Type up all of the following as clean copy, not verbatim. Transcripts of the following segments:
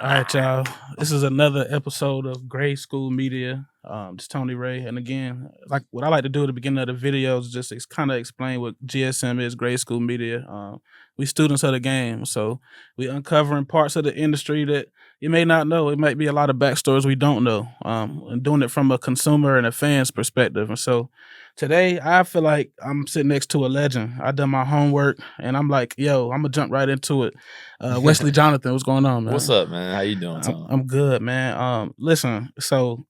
All right, y'all. This is another episode of Grade School Media. It's Tony Ray, and again, like what I like to do at the beginning of the video is just kind of explain what GSM is, Grade School Media. We students of the game, so we uncovering parts of the industry that you may not know. It might be a lot of backstories we don't know, and doing it from a consumer and a fan's perspective. And so today, I feel like I'm sitting next to a legend. I done my homework, and I'm like, yo, I'm gonna jump right into it. Wesley Jonathan, what's going on, man? What's up, man? How you doing, Tom? I'm good, man. Listen, so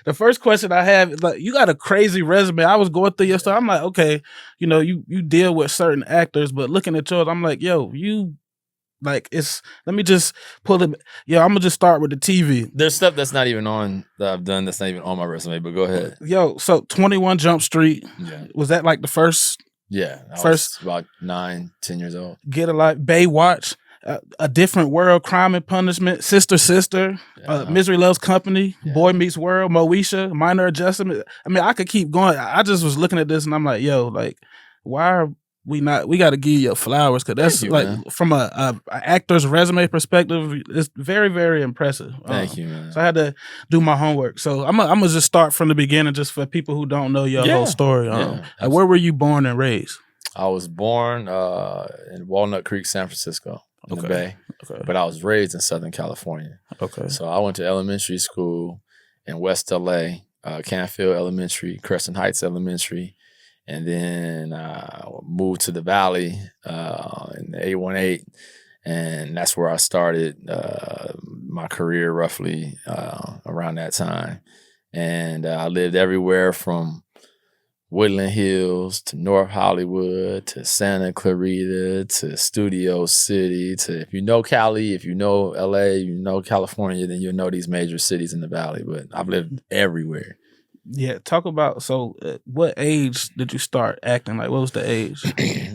the first question I have is like, you got a crazy resume. I was going through your stuff. I'm like, okay, you know, you deal with certain actors, but looking at yours, I'm like, yo, you like let me just pull it. Yo, I'm gonna just start with the TV. There's stuff that's not even on that I've done that's not even on my resume, but go ahead. Yo, so 21 Jump Street. Yeah. Was that like the first? Yeah. I was about 9, 10 years old. Get a Life, Baywatch, A Different World, Crime and Punishment, Sister, Misery Loves Company, Boy Meets World, Moesha, Minor Adjustment. I mean, I could keep going. I just was looking at this and I'm like, yo, like, why are we not? We got to give you flowers, because that's man. From a actor's resume perspective, it's very, very impressive. Thank you, man. So I had to do my homework. So I'm gonna just start from the beginning, just for people who don't know your whole story. Like, where were you born and raised? I was born in Walnut Creek, San Francisco, in the Bay. Okay. But I was raised in Southern California. Okay. So I went to elementary school in West LA, Canfield Elementary, Crescent Heights Elementary, and then moved to the Valley in the 818, and that's where I started my career roughly around that time. And I lived everywhere from Woodland Hills to North Hollywood to Santa Clarita to Studio City to, if you know Cali, if you know LA, you know California, then you'll know these major cities in the Valley. But I've lived everywhere. Yeah, talk about, so what age did you start acting? Like, what was the age?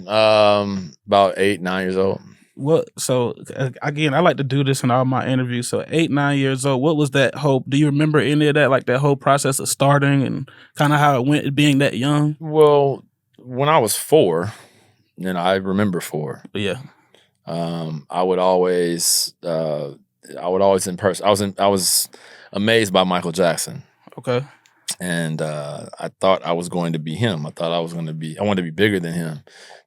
About 8, 9 years old. What? So again, I like to do this in all my interviews. So 8, 9 years old, what was that whole, do you remember any of that, like that whole process of starting and kind of how it went being that young? Well, when I was 4, I remember 4. Yeah. I would always in person. I was amazed by Michael Jackson. Okay. And I thought I was going to be him. I wanted to be bigger than him.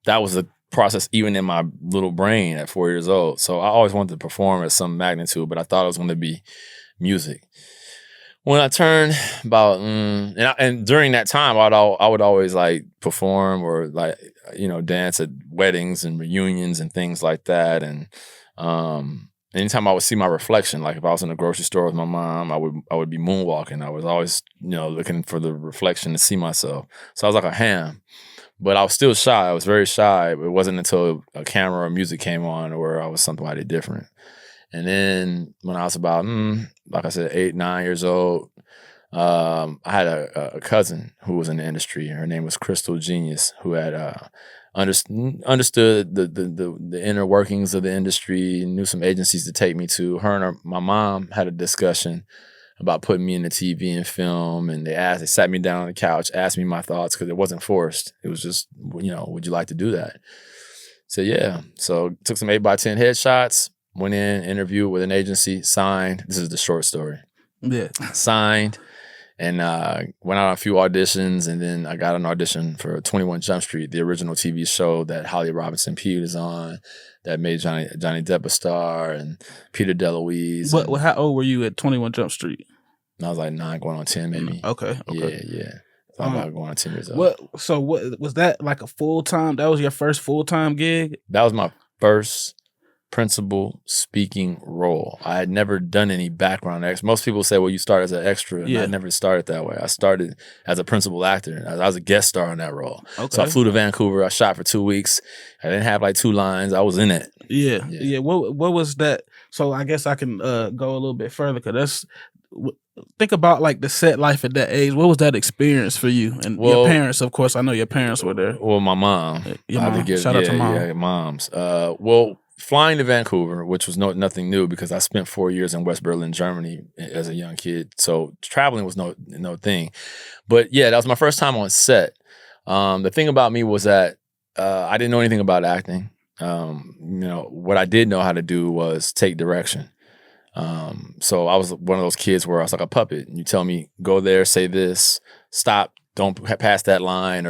That was a process even in my little brain at 4 years old. So I always wanted to perform at some magnitude, but I thought it was going to be music. When I turned about, and during that time, I would always like perform or like, dance at weddings and reunions and things like that. And anytime I would see my reflection, like if I was in a grocery store with my mom, I would be moonwalking. I was always, looking for the reflection to see myself. So I was like a ham. But I was still shy. I was very shy. It wasn't until a camera or music came on where I was somebody different. And then when I was about, like I said, 8, 9 years old, I had a cousin who was in the industry. Her name was Crystal Genius, who had understood the inner workings of the industry, knew some agencies to take me to. Her and my mom had a discussion about putting me in the TV and film, and they sat me down on the couch, asked me my thoughts, because it wasn't forced. It was just, would you like to do that? I said, yeah. So took some 8x10 headshots, went in, interviewed with an agency, signed. This is the short story. Yeah. Signed, and went out on a few auditions, and then I got an audition for 21 Jump Street, the original TV show that Holly Robinson Peete is on, that made Johnny Depp a star, and Peter DeLuise. How old were you at 21 Jump Street? I was like 9, going on 10, maybe. Okay. Yeah. So I'm about going on 10 years old. What was that, like a full-time? That was your first full-time gig? That was my first principal speaking role. I had never done any background extra. Most people say, well, you start as an extra. And I never started that way. I started as a principal actor. I was a guest star on that role. Okay. So I flew to Vancouver. I shot for 2 weeks. I didn't have like 2 lines. I was in it. Yeah. What was that? So I guess I can go a little bit further, because think about like the set life at that age. What was that experience for you? And your parents, of course, I know your parents were there. Well, my mom. Your mom. Shout out to mom. Yeah, moms. Flying to Vancouver, which was nothing new, because I spent 4 years in West Berlin, Germany as a young kid. So traveling was no thing. But yeah, that was my first time on set. The thing about me was that I didn't know anything about acting. What I did know how to do was take direction. So I was one of those kids where I was like a puppet. And you tell me, go there, say this, stop, don't pass that line,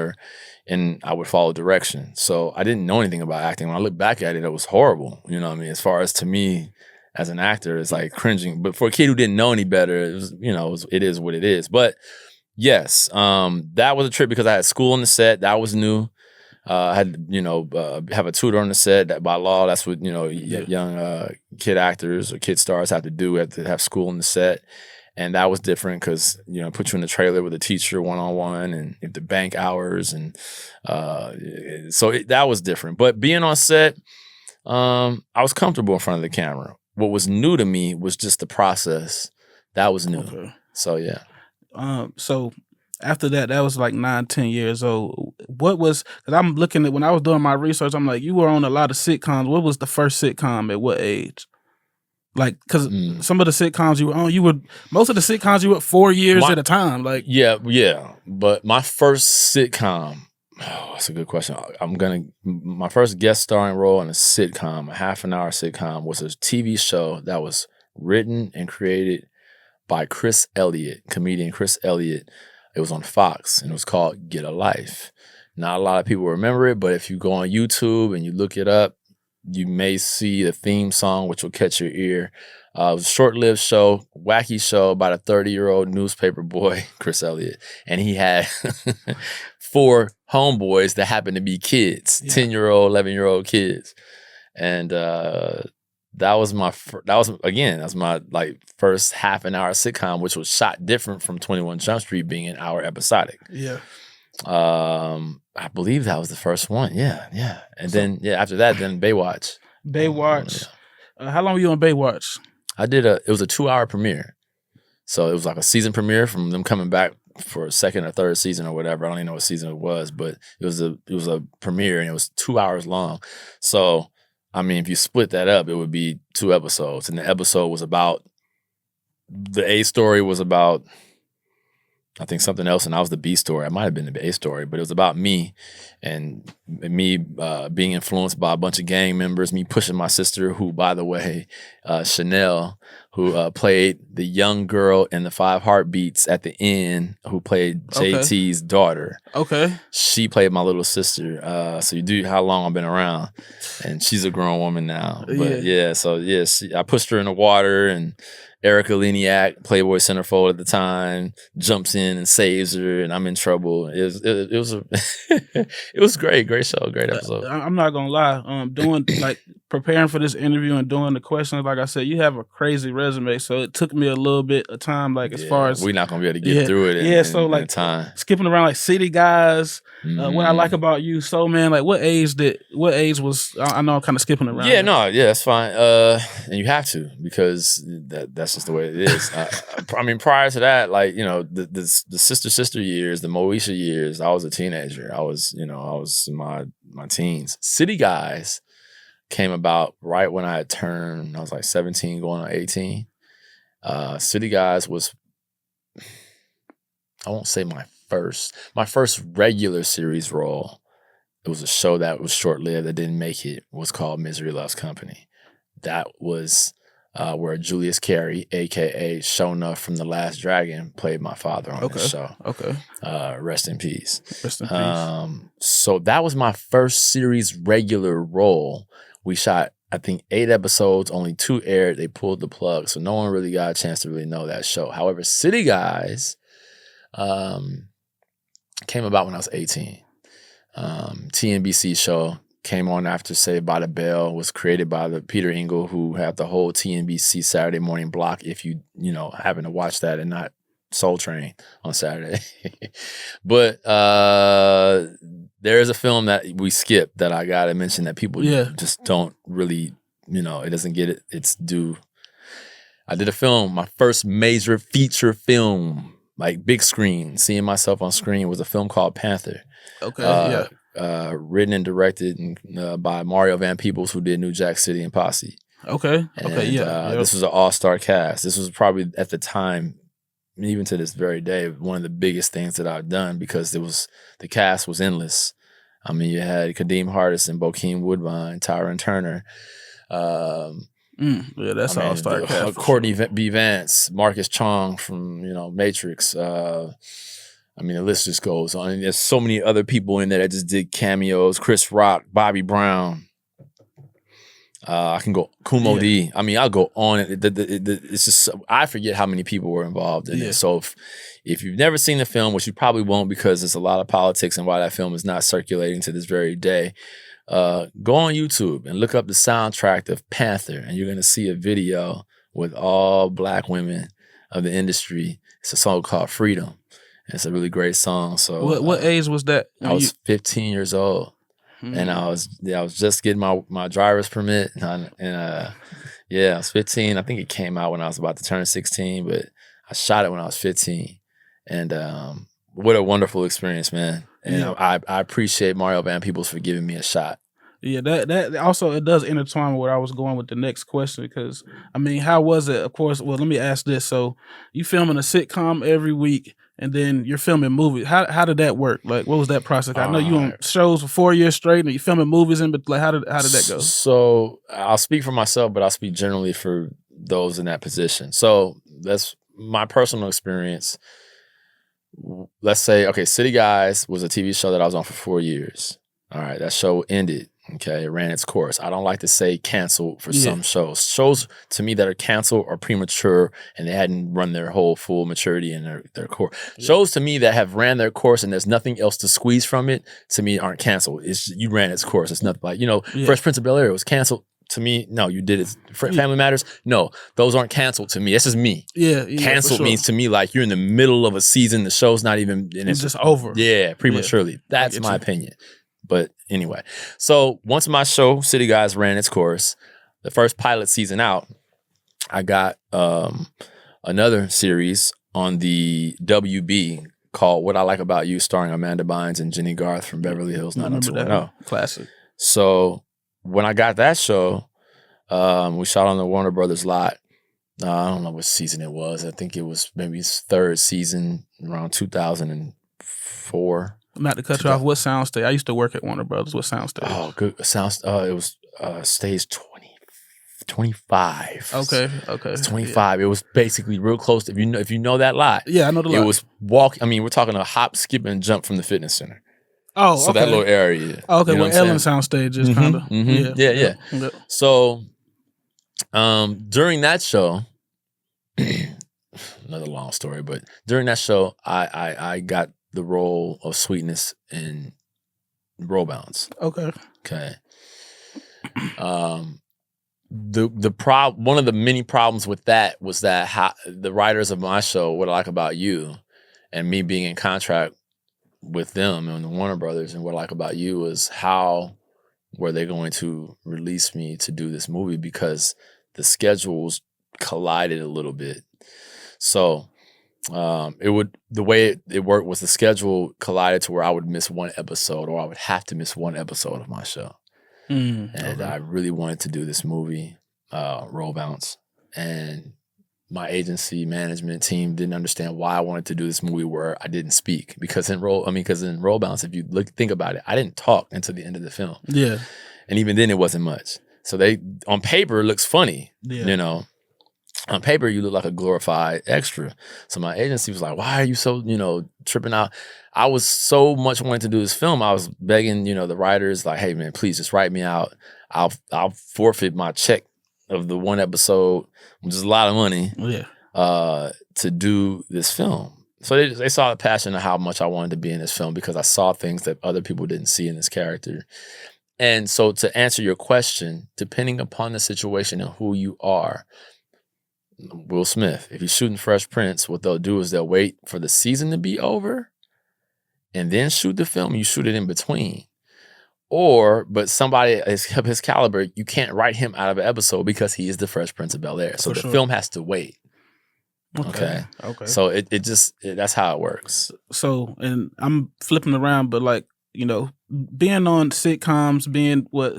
and I would follow direction. So I didn't know anything about acting. When I look back at it, it was horrible. You know what I mean? As far as to me as an actor, it's like cringing. But for a kid who didn't know any better, it was, it is what it is. But yes, that was a trip because I had school on the set. That was new. I had, have a tutor on the set. That by law, that's what, young kid actors or kid stars have to do. Have to have school on the set. And that was different because, put you in the trailer with a teacher one-on-one and the bank hours. And that was different. But being on set, I was comfortable in front of the camera. What was new to me was just the process. That was new. Okay. So, yeah. So after that was like 9, 10 years old. What was, because I'm looking at, when I was doing my research, I'm like, you were on a lot of sitcoms. What was the first sitcom at what age? Like, because some of the sitcoms you were on, most of the sitcoms you were 4 years at a time. Like, yeah. But my first sitcom, that's a good question. My first guest starring role in a sitcom, a half-an-hour sitcom, was a TV show that was written and created by Chris Elliott, comedian Chris Elliott. It was on Fox, and it was called Get a Life. Not a lot of people remember it, but if you go on YouTube and you look it up, you may see the theme song, which will catch your ear. It was a short-lived show, wacky show about a 30-year-old newspaper boy, Chris Elliott. And he had 4 homeboys that happened to be kids, 10-year-old, 11-year-old kids. And that was my first half-an-hour sitcom, which was shot different from 21 Jump Street being an hour episodic. Yeah. I believe that was the first one. Yeah. And then after that, then Baywatch. How long were you on Baywatch? It was a 2-hour premiere. So it was like a season premiere from them coming back for a second or third season or whatever. I don't even know what season it was, but it was a premiere and it was 2 hours long. So, I mean, if you split that up, it would be 2 episodes. And the episode was about, the A story was about, I think something else, and I was the B story. I might have been the A story, but it was about me and me being influenced by a bunch of gang members, me pushing my sister, who, by the way, Chanel, who played the young girl in the 5 Heartbeats at the end, who played JT's daughter. Okay. She played my little sister. So you do how long I've been around, and she's a grown woman now. But I pushed her in the water, and Erica Leniak, Playboy centerfold at the time, jumps in and saves her, and I'm in trouble. It was great show, great episode. I'm not gonna lie, doing preparing for this interview and doing the questions, like I said, you have a crazy resume, so it took me a little bit of time. Like as far as we're not gonna be able to get through it. In time. Skipping around like City Guys. What I like about you, so man, like what age was? I know I'm kind of skipping around. That's fine. And you have to, because that's just the way it is. I mean, prior to that, like the sister years, the Moesha years, I was a teenager. I was in my teens. City Guys came about right when I had turned. I was like 17, going on 18. City Guys was, I won't say my first regular series role. It was a show that was short-lived that didn't make it, was called Misery Loves Company. That was where Julius Carey, a.k.a. Shona from The Last Dragon, played my father on the show. Okay. Rest in peace. Rest in peace. So that was my first series regular role. We shot, I think, 8 episodes, only 2 aired. They pulled the plug, so no one really got a chance to really know that show. However, City Guys came about when I was 18. TNBC show came on after Saved by the Bell, was created by the Peter Engel, who had the whole TNBC Saturday morning block, if you happen to watch that and not Soul Train on Saturday. But there is a film that we skipped that I gotta mention that people just don't really, it doesn't get its due. I did a film, my first major feature film, like big screen, seeing myself on screen, was a film called Panther. Okay, written and directed by Mario Van Peebles, who did New Jack City and Posse. Okay, This was an all-star cast. This was probably, at the time, even to this very day, one of the biggest things that I've done, because the cast was endless. I mean, you had Kadeem Hardison, Bokeem Woodbine, Tyron Turner, Yeah, that's I all mean, star cast. Courtney B. Vance, Marcus Chong from Matrix. I mean, the list just goes on. And there's so many other people in there that just did cameos. Chris Rock, Bobby Brown. I can go Kumo D. I mean, I'll go on. It's just I forget how many people were involved in it. So if you've never seen the film, which you probably won't because there's a lot of politics and why that film is not circulating to this very day, go on YouTube and look up the soundtrack of Panther, and you're gonna see a video with all Black women of the industry. It's a song called Freedom. It's a really great song. So what age was that? I was 15 years old. And I was just getting my driver's permit, and I was 15. I think it came out when I was about to turn 16, but I shot it when I was 15, and what a wonderful experience, man! And I appreciate Mario Van Peebles for giving me a shot. Yeah, that also it does intertwine with where I was going with the next question, because I mean, how was it? Of course, well, let me ask this: so you filming a sitcom every week, and then you're filming movies. How did that work? Like, what was that process? I know you on shows for 4 years straight, and you filming movies but like, how did that go? So I'll speak for myself, but I'll speak generally for those in that position. So that's my personal experience. Let's say, okay, City Guys was a TV show that I was on for 4 years. All right, that show ended. Okay, it ran its course. I don't like to say canceled for some shows. Shows to me that are canceled are premature and they hadn't run their whole full maturity in their core. Shows to me that have ran their course and there's nothing else to squeeze from it, to me aren't canceled. It's you ran its course. It's nothing like, Fresh Prince of Bel-Air was canceled. To me, no, you did it. Family Matters, no, those aren't canceled to me. This is me. Canceled means to me like you're in the middle of a season, the show's not even, and it's just over. Yeah, prematurely. That's my opinion. But anyway, so once my show, City Guys, ran its course, the first pilot season out, I got another series on the WB called What I Like About You, starring Amanda Bynes and Jenny Garth from Beverly Hills 90210. Classic. So when I got that show, we shot on the Warner Brothers lot. I don't know what season it was. I think it was maybe its third season, around 2004. Not to cut you off, what soundstage? I used to work at Warner Brothers. What soundstage? Oh, good. It was stage 25. Okay. It's 25. It was basically real close to, if you know that lot. Yeah, I know the lot. It was we're talking a hop, skip, and jump from the fitness center. Oh, so that little area. Oh, okay, where Ellen soundstage is kind of. Yeah. So during that show, another long story, but during that show, I got the role of Sweetness in Roll Bounce. Okay. One of the many problems with that was that how the writers of my show, What I Like About You, and me being in contract with them and the Warner Brothers, and What I Like About You was how were they going to release me to do this movie, because the schedules collided a little bit. So the way it worked was the schedule collided to where I would miss one episode, or I would have to miss one episode of my show. And I really wanted to do this movie, Roll Bounce, and my agency management team didn't understand why I wanted to do this movie where I didn't speak, because in Roll Bounce, if you think about it, I didn't talk until the end of the film. Yeah, and even then it wasn't much. So on paper it looks funny, On paper, you look like a glorified extra. So my agency was like, why are you so, tripping out? I was so much wanting to do this film. I was begging, the writers, like, hey, man, please just write me out. I'll forfeit my check of the one episode, which is a lot of money, to do this film. So they saw the passion of how much I wanted to be in this film, because I saw things that other people didn't see in this character. And so to answer your question, depending upon the situation and who you are, Will Smith, if you're shooting Fresh Prince, what they'll do is they'll wait for the season to be over and then shoot the film. You shoot it in between. But somebody of his caliber, you can't write him out of an episode because he is the Fresh Prince of Bel-Air. So the film has to wait. Okay. So that's how it works. So, and I'm flipping around, but being on sitcoms, what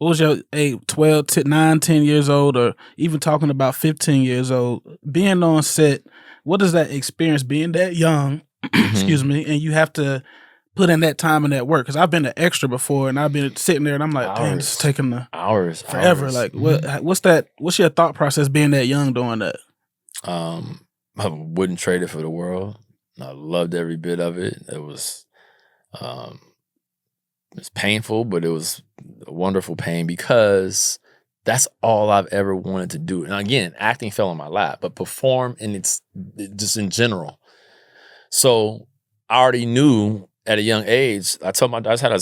was your age, 12, 9, 10 years old, or even talking about 15 years old, being on set, what is that experience being that young, excuse me, and you have to put in that time and that work? Because I've been an extra before, and I've been sitting there, and I'm like, damn, this is taking the forever. Hours. Like, what's your thought process being that young doing that? I wouldn't trade it for the world. I loved every bit of it. It was painful, but it was a wonderful pain because that's all I've ever wanted to do. And again, acting fell in my lap, but perform just in general. So I already knew at a young age. I just had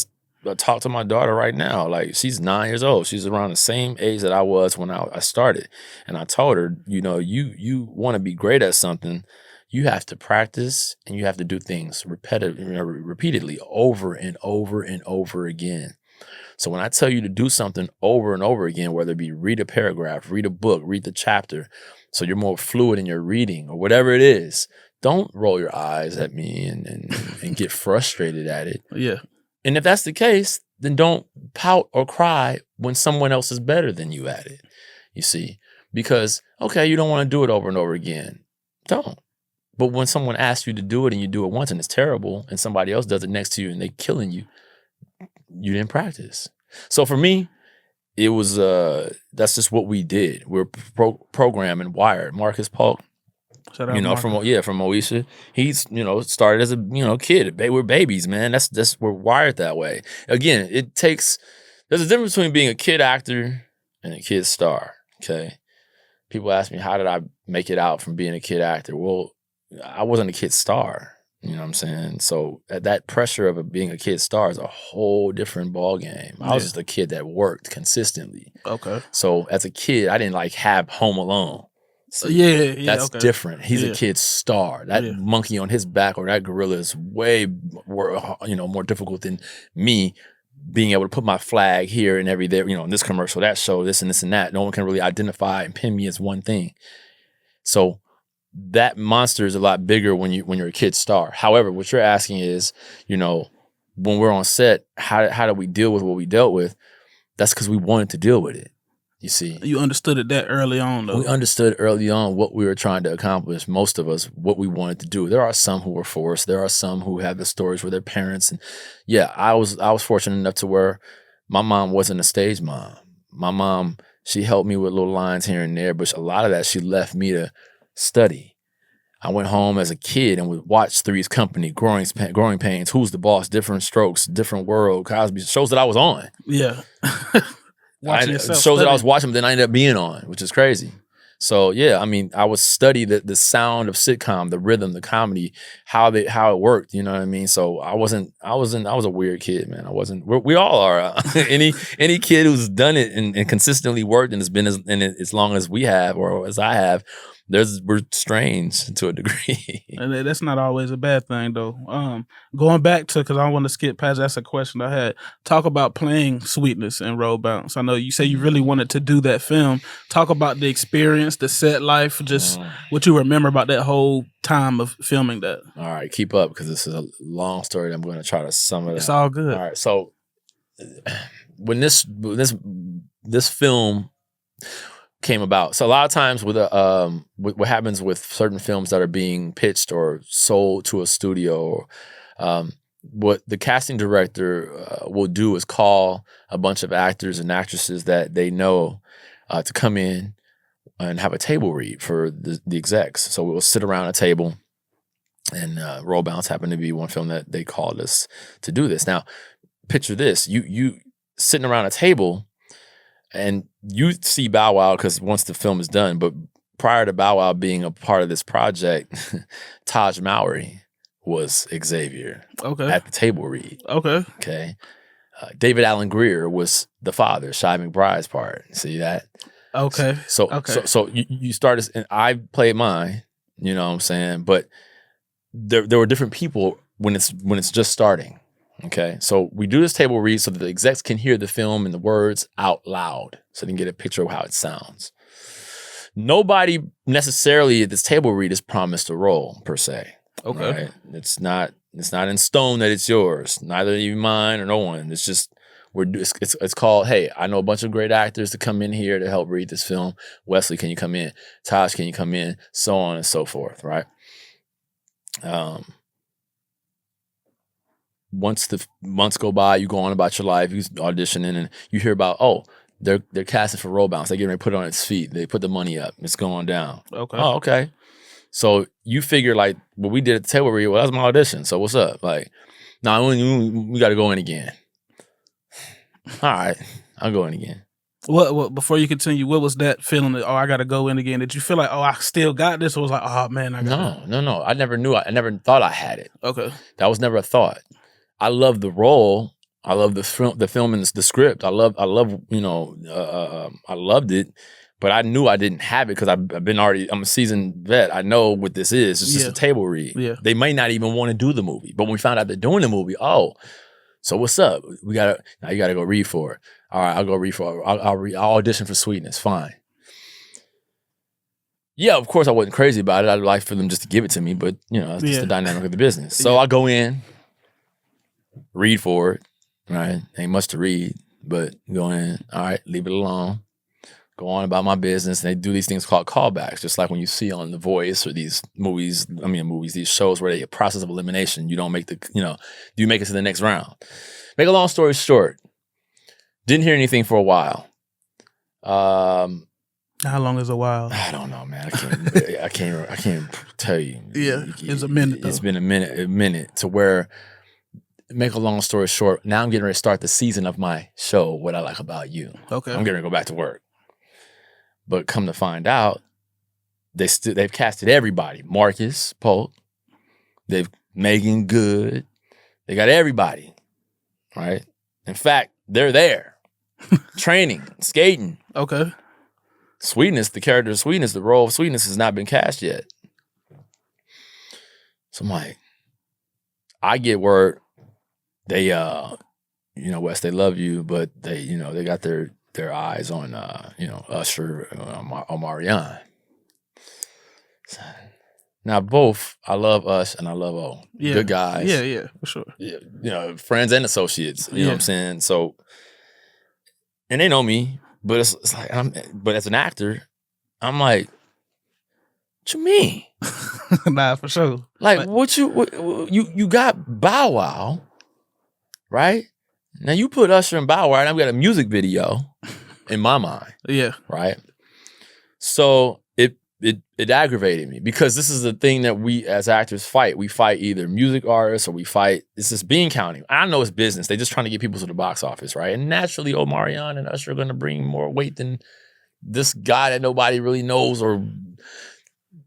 a talk to my daughter right now. Like, she's 9 years old. She's around the same age that I was when I started. And I told her, you want to be great at something, you have to practice and you have to do things repeatedly over and over and over again. So when I tell you to do something over and over again, whether it be read a paragraph, read a book, read the chapter, so you're more fluid in your reading or whatever it is, don't roll your eyes at me and get frustrated at it. Yeah. And if that's the case, then don't pout or cry when someone else is better than you at it, you see? Because, okay, you don't want to do it over and over again. Don't. But when someone asks you to do it and you do it once and it's terrible and somebody else does it next to you and they're killing you, you didn't practice. So for me, it was, that's just what we did. We're programmed and wired. Marcus Polk, from Moesha. He's, started as a, kid. We're babies, man. We're wired that way. Again, there's a difference between being a kid actor and a kid star, okay? People ask me, how did I make it out from being a kid actor? Well, I wasn't a kid star, you know what I'm saying? So that pressure of being a kid star is a whole different ball game. I was just a kid that worked consistently. Okay. So as a kid, I didn't have Home Alone. So that's different. He's a kid star. That monkey on his back or that gorilla is way more difficult than me being able to put my flag here and every there, in this commercial, that show, this and this and that. No one can really identify and pin me as one thing. So that monster is a lot bigger when you're a kid star. However, what you're asking is, when we're on set, how do we deal with what we dealt with? That's because we wanted to deal with it. You see, you understood it that early on, though. We understood early on what we were trying to accomplish. Most of us, what we wanted to do. There are some who were forced. There are some who have the stories with their parents, and I was fortunate enough to where my mom wasn't a stage mom. My mom, she helped me with little lines here and there, but a lot of that she left me to study. I went home as a kid and would watch Three's Company, Growing Pains, Who's the Boss, Different Strokes, Different World, Cosby, shows that I was on. Yeah. Shows that I was watching, but then I ended up being on, which is crazy. So I would study the sound of sitcom, the rhythm, the comedy, how it worked. You know what I mean? So I was a weird kid, man. I wasn't. We all are. Any kid who's done it and consistently worked and has been in it as long as we have or as I have. We're strange to a degree. And that's not always a bad thing, though. Going back to, because I want to skip past, that's a question I had. Talk about playing Sweetness in Roll Bounce. I know you say you really wanted to do that film. Talk about the experience, the set life, just what you remember about that whole time of filming that. All right, keep up, because this is a long story. I'm going to try to sum it up. It's all good. All right, so when this film came about. So a lot of times with what happens with certain films that are being pitched or sold to a studio, what the casting director will do is call a bunch of actors and actresses that they know to come in and have a table read for the execs. So we'll sit around a table, and Roll Bounce happened to be one film that they called us to do this. Now, picture this: you sitting around a table. And you see Bow Wow because once the film is done, but prior to Bow Wow being a part of this project, Taj Mowry was Xavier at the table read. Okay. David Allen Greer was the father, Shai McBride's part. See that? Okay. So you started, and I played mine. You know what I'm saying? But there were different people when it's just starting. Okay, so we do this table read so that the execs can hear the film and the words out loud, so they can get a picture of how it sounds. Nobody necessarily at this table read is promised a role per se. Okay, right? It's not in stone that it's yours. Neither even mine or no one. It's just it's called. Hey, I know a bunch of great actors to come in here to help read this film. Wesley, can you come in? Taj, can you come in? So on and so forth. Right. once the months go by, you go on about your life, you auditioning, and you hear about, oh, they're casting for Roll Bounce. They get ready to put it on its feet. They put the money up. It's going down. Okay. Oh, okay. So you figure like what we did at the table read, well, that was my audition. So what's up? Like, nah, we got to go in again. All right, I'll go in again. What before you continue, what was that feeling that, oh, I got to go in again? Did you feel like, oh, I still got this? Or was like, oh, man, I got No. I never knew. I never thought I had it. Okay. That was never a thought. I love the role. I love the film and the script. I love, I loved it, but I knew I didn't have it because I'm a seasoned vet. I know what this is. It's just a table read. Yeah. They may not even want to do the movie, but when we found out they're doing the movie, oh, so what's up? Now you gotta go read for it. All right, I'll go read for it. I'll audition for Sweetness. Fine. Yeah, of course I wasn't crazy about it. I'd like for them just to give it to me, but that's just the dynamic of the business. So I go in, read for it. Right, ain't much to read, but go in. All right, leave it alone. Go on about my business. And they do these things called callbacks, just like when you see on The Voice or these these shows where they a process of elimination. You don't make do you make it to the next round? Make a long story short, didn't hear anything for a while. How long is a while? I don't know, man. I can't tell you. Yeah, it's a minute. It's been a minute to where. Make a long story short, now I'm getting ready to start the season of my show, What I Like About You. Okay. I'm getting ready to go back to work. But come to find out, they've casted everybody. Marcus Polk, they've Megan Good, they got everybody, right? In fact, they're there, training, skating. Okay. Sweetness, the character of Sweetness, the role of Sweetness has not been cast yet. So I'm like, I get word. They, Wes, they love you, but they got their eyes on, Usher, Omarion. Now, both, I love Us and I love O. Yeah. Good guys. Yeah, for sure. Yeah, friends and associates. You know what I'm saying? So, and they know me, but it's like, but as an actor, I'm like, what you mean? Nah, for sure. Like, what you got Bow Wow. Right? Now you put Usher and Bow Wow, and I've got a music video in my mind. Yeah. Right? So it aggravated me because this is the thing that we as actors fight. We fight either music artists or we fight, it's this bean counting. I know it's business. They're just trying to get people to the box office, right? And naturally, Omarion and Usher are going to bring more weight than this guy that nobody really knows or,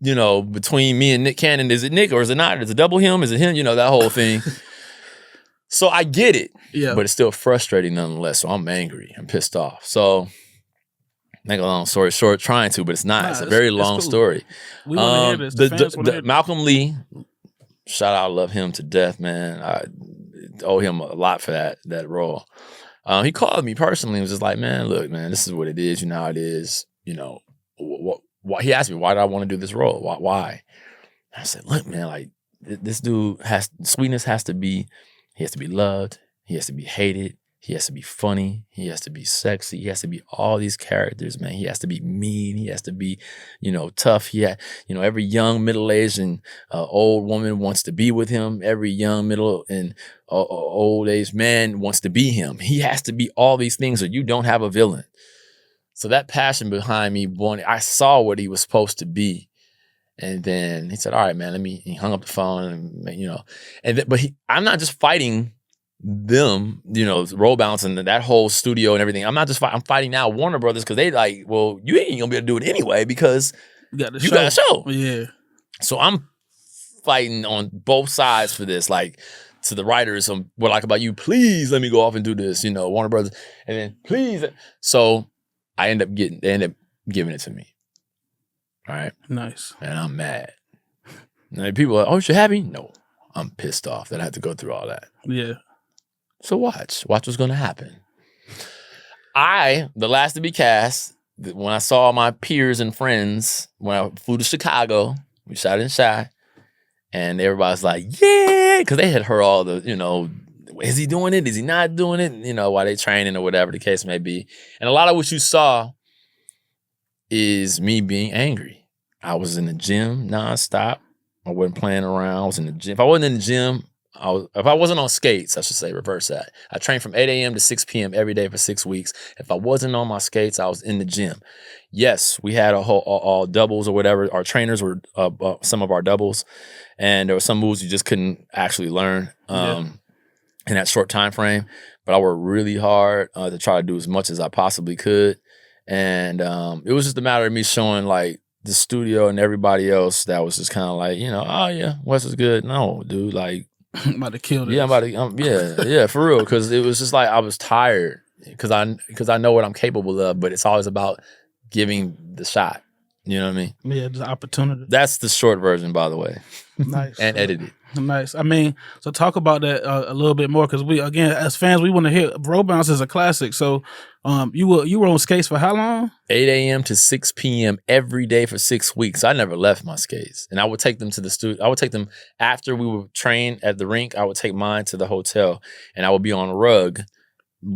between me and Nick Cannon. Is it Nick or is it not? Is it double him? Is it him? That whole thing. So I get it, but it's still frustrating nonetheless. So I'm angry. I'm pissed off. So make a long story short, trying to, but it's not. It's a very long story. We want to hear this. The Malcolm Lee, shout out, love him to death, man. I owe him a lot for that role. He called me personally and was just like, man, look, man, this is what it is. You know how it is. Why? He asked me, why do I want to do this role? Why? I said, look, man, like this dude Sweetness has to be. He has to be loved. He has to be hated. He has to be funny. He has to be sexy. He has to be all these characters, man. He has to be mean. He has to be, tough. Every young, middle-aged and old woman wants to be with him. Every young, middle and old-aged man wants to be him. He has to be all these things or you don't have a villain. So that passion behind me, I saw what he was supposed to be. And then he said, all right, man, he hung up the phone and, I'm not just fighting them, Roll Bounce and that whole studio and everything. I'm not just I'm fighting now Warner Brothers because they like, well, you ain't gonna be able to do it anyway because you got a show. Yeah. So I'm fighting on both sides for this, like to the writers, What I Like About You, please let me go off and do this, Warner Brothers. And then please. So they end up giving it to me. All right. Nice. And I'm mad. And people are like, oh, you happy? No. I'm pissed off that I had to go through all that. Yeah. So watch what's going to happen. The last to be cast, when I saw my peers and friends, when I flew to Chicago, we shot in Shy, and everybody's like, yeah, because they had heard all the, is he doing it? Is he not doing it? While they training or whatever the case may be. And a lot of what you saw is me being angry. I was in the gym nonstop. I wasn't playing around. I was in the gym. If I wasn't in the gym, if I wasn't on skates, I should say, reverse that. I trained from 8 a.m. to 6 p.m. every day for 6 weeks. If I wasn't on my skates, I was in the gym. Yes, we had all doubles or whatever. Our trainers were some of our doubles, and there were some moves you just couldn't actually learn in that short time frame. But I worked really hard to try to do as much as I possibly could. And it was just a matter of me showing like the studio and everybody else that was just kind of like, oh yeah, Wes is good. No, dude, like I'm about to kill this. Yeah, I'm about to, yeah, for real. Because it was just like I was tired because I know what I'm capable of, but it's always about giving the shot. You know what I mean? Yeah, the opportunity. That's the short version, by the way. Nice. And edited. Nice. I mean, so talk about that a little bit more, because we, again, as fans, we want to hear. Road Bounce is a classic. So you were on skates for how long? 8 a.m. to 6 p.m. every day for 6 weeks. I never left my skates. And I would take them to the studio. I would take them after we would train at the rink. I would take mine to the hotel, and I would be on a rug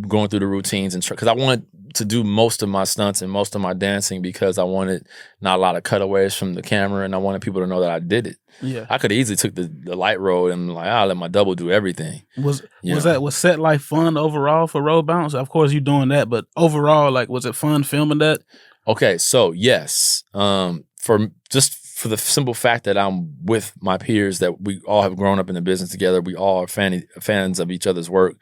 going through the routines, and because I wanted to do most of my stunts and most of my dancing, because I wanted not a lot of cutaways from the camera, and I wanted people to know that I did it. Yeah, I could have easily took the light road and like, I'll let my double do everything. Was set life fun overall for Road Bounce? Of course, you doing that, but overall, like, was it fun filming that? Okay, so yes, for the simple fact that I'm with my peers, that we all have grown up in the business together. We all are fans of each other's work.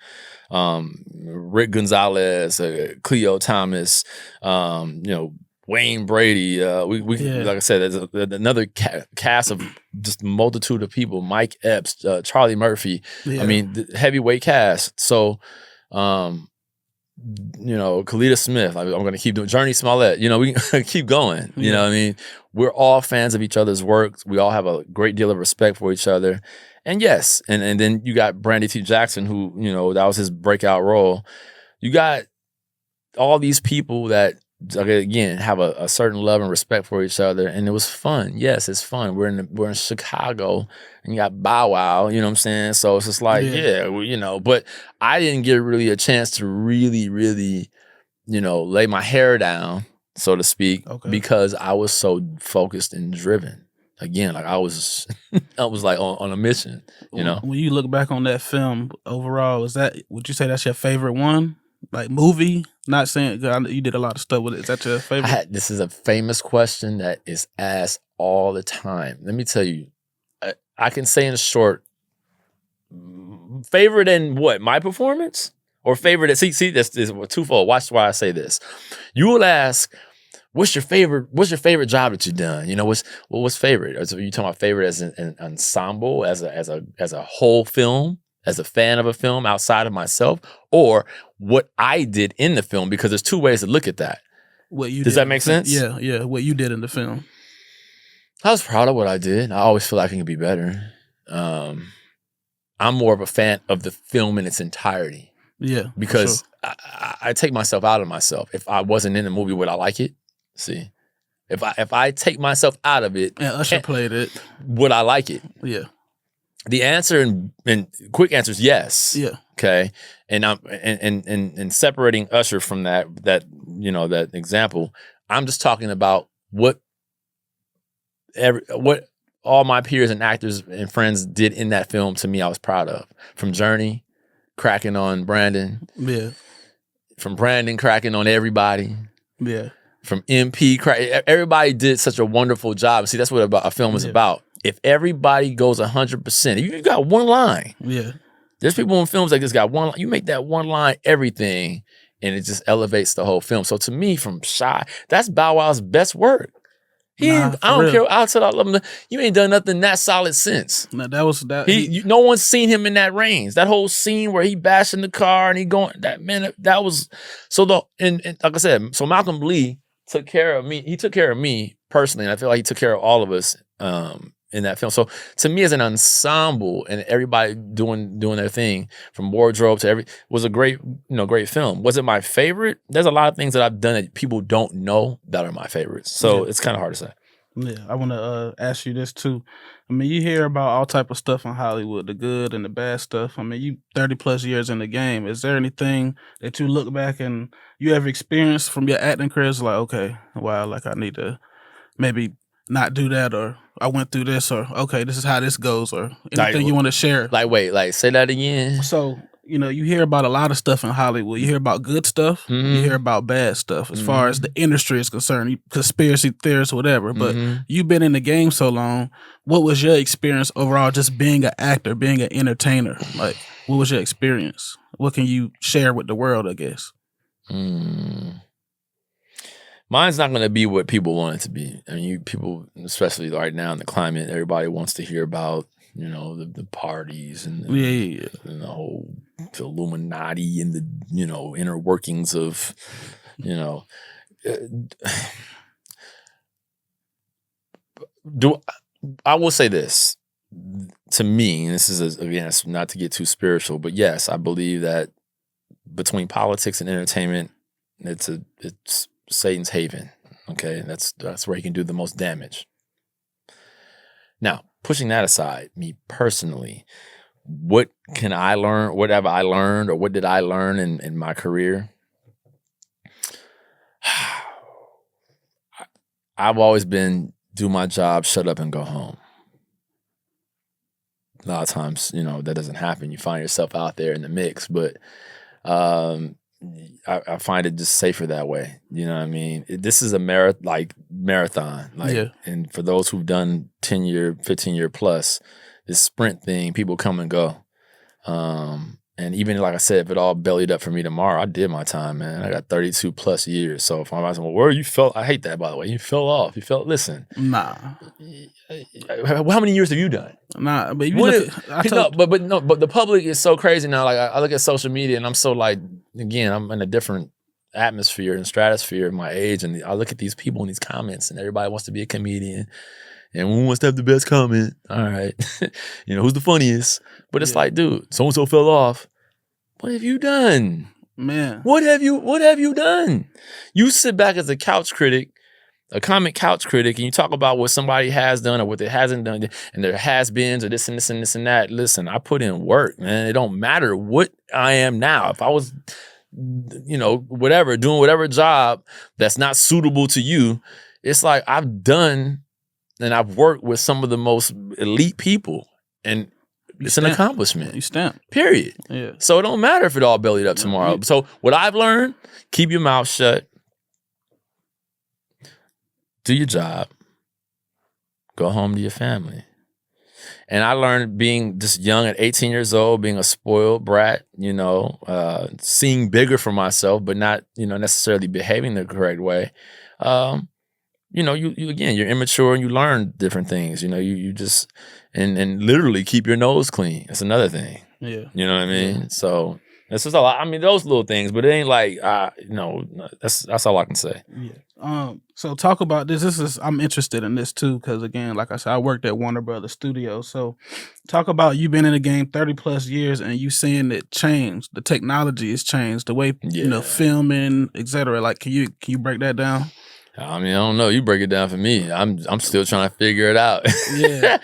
Rick Gonzalez, Cleo Thomas, Wayne Brady. We like I said, there's another cast of just a multitude of people. Mike Epps, Charlie Murphy. Yeah. I mean, the heavyweight cast. So, Kalita Smith. I'm going to keep doing Journey Smollett. We keep going. You know what I mean? We're all fans of each other's work. We all have a great deal of respect for each other. And yes, and then you got Brandy T. Jackson, who, that was his breakout role. You got all these people that, again, have a certain love and respect for each other, and it was fun. Yes, it's fun. We're in Chicago, and you got Bow Wow. You know what I'm saying? So it's just like, but I didn't get really a chance to really, really, lay my hair down, so to speak, because I was so focused and driven. Again, like I was like on a mission. When you look back on that film overall, would you say that's your favorite one? Like movie? Not saying you did a lot of stuff with it. Is that your favorite? This is a famous question that is asked all the time. Let me tell you, I can say in short, favorite in what? My performance? Or favorite? See, this is twofold. Watch why I say this. You will ask, what's your favorite job that you've done? What's favorite? Are you talking about favorite as an ensemble, as a whole film, as a fan of a film outside of myself, or what I did in the film? Because there's two ways to look at that. Does that make sense? Yeah. What you did in the film. I was proud of what I did. I always feel like I can be better. I'm more of a fan of the film in its entirety. Yeah. Because I take myself out of myself. If I wasn't in the movie, would I like it? See, if I take myself out of it, and Usher played it, would I like it? Yeah. The answer and quick answer is yes. Yeah. Okay. And I'm and separating Usher from that example, I'm just talking about what all my peers and actors and friends did in that film. To me, I was proud of. From Journey cracking on Brandon. Yeah. From Brandon cracking on everybody. Yeah. From MP, everybody did such a wonderful job. See, that's what a film is about. If everybody goes 100%, if you got one line. Yeah. There's people in films that just got one line. You make that one line everything, and it just elevates the whole film. So to me, from Shy, that's Bow Wow's best work. I don't care. Outside, I love him. You ain't done nothing that solid since. No, that was that. No one's seen him in that range. That whole scene where he bashing the car and he going that was so and like I said, so Malcolm Lee took care of me. He took care of me personally, and I feel like he took care of all of us in that film. So to me, as an ensemble and everybody doing their thing, from wardrobe to was a great film. Was it my favorite? There's a lot of things that I've done that people don't know that are my favorites. So it's kind of hard to say. Yeah, I want to ask you this too. I mean, you hear about all type of stuff in Hollywood, the good and the bad stuff. I mean, you 30 plus years in the game. Is there anything that you look back and you ever experienced from your acting career? Like, okay, wow, like I need to maybe not do that, or I went through this, or okay, this is how this goes, or Like, anything you want to share? Like, wait, like, say that again. So, you hear about a lot of stuff in Hollywood. You hear about good stuff. You hear about bad stuff as far as the industry is concerned, conspiracy theorists, whatever. But you've been in the game so long. What was your experience overall just being an actor, being an entertainer? Like, what was your experience? What can you share with the world, I guess? Mine's not going to be what people want it to be. I mean, people, especially right now in the climate, everybody wants to hear about, the parties and and the whole Illuminati and the, inner workings of, I will say this. To me, and this is, again, it's not to get too spiritual, but yes, I believe that between politics and entertainment, it's Satan's haven. Okay, that's where he can do the most damage. Now, pushing that aside, me personally, what can I learn? What have I learned, or what did I learn in my career? I've always been do my job, shut up, and go home. A lot of times, that doesn't happen. You find yourself out there in the mix, but I find it just safer that way. You know what I mean? This is a marathon. And for those who've done 10-year, 15-year plus, this sprint thing, people come and go. And even like I said, if it all bellied up for me tomorrow, I did my time, man. I got 32 plus years. So if I'm asking, well, where you felt, I hate that, by the way. You fell off. Listen. Nah. How many years have you done? Nah, but but the public is so crazy now. Like, I look at social media and I'm so like, again, I'm in a different atmosphere and stratosphere of my age. And I look at these people in these comments and everybody wants to be a comedian. And who wants to have the best comment? All right. Who's the funniest? But it's like, dude, so-and-so fell off. What have you done? Man. What have you done? You sit back as a couch critic, a comic couch critic, and you talk about what somebody has done or what they hasn't done, and there has-beens or this and this and this and that. Listen, I put in work, man. It don't matter what I am now. If I was, doing whatever job that's not suitable to you, it's like I've done and I've worked with some of the most elite people, and it's an accomplishment. You stamp. Period. Yeah. So it don't matter if it all bellied up tomorrow. So what I've learned, keep your mouth shut. Do your job. Go home to your family. And I learned being just young at 18 years old, being a spoiled brat, seeing bigger for myself, but not, necessarily behaving the correct way. You're immature and you learn different things. You just and literally keep your nose clean. That's another thing. Yeah. You know what I mean? Yeah. So it's just a lot. I mean, those little things, but it ain't like that's all I can say. Yeah. So talk about this. I'm interested in this too, because again, like I said, I worked at Warner Brothers Studios. So talk about you been in the game 30 plus years and you seeing it change. The technology has changed, the way filming, etc. Like, can you break that down? I mean, I don't know. You break it down for me. I'm still trying to figure it out. Yeah.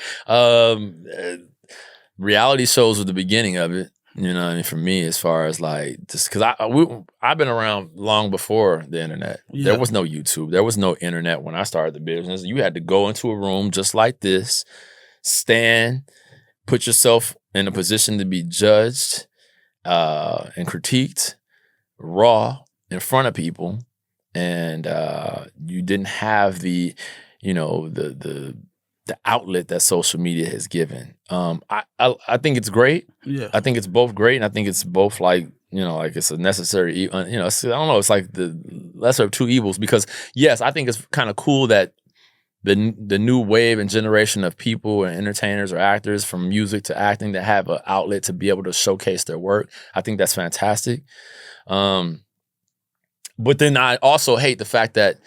Reality shows were the beginning of it. You know what I mean? For me, as far as like, just because I've been around long before the internet. Yeah. There was no YouTube. There was no internet when I started the business. You had to go into a room just like this, stand, put yourself in a position to be judged and critiqued raw in front of people. And you didn't have the outlet that social media has given. I think it's great. Yeah, I think it's both great, and I think it's both like it's a necessary. I don't know. It's like the lesser of two evils, because yes, I think it's kind of cool that the new wave and generation of people and entertainers or actors, from music to acting, that have an outlet to be able to showcase their work. I think that's fantastic. But then I also hate the fact that,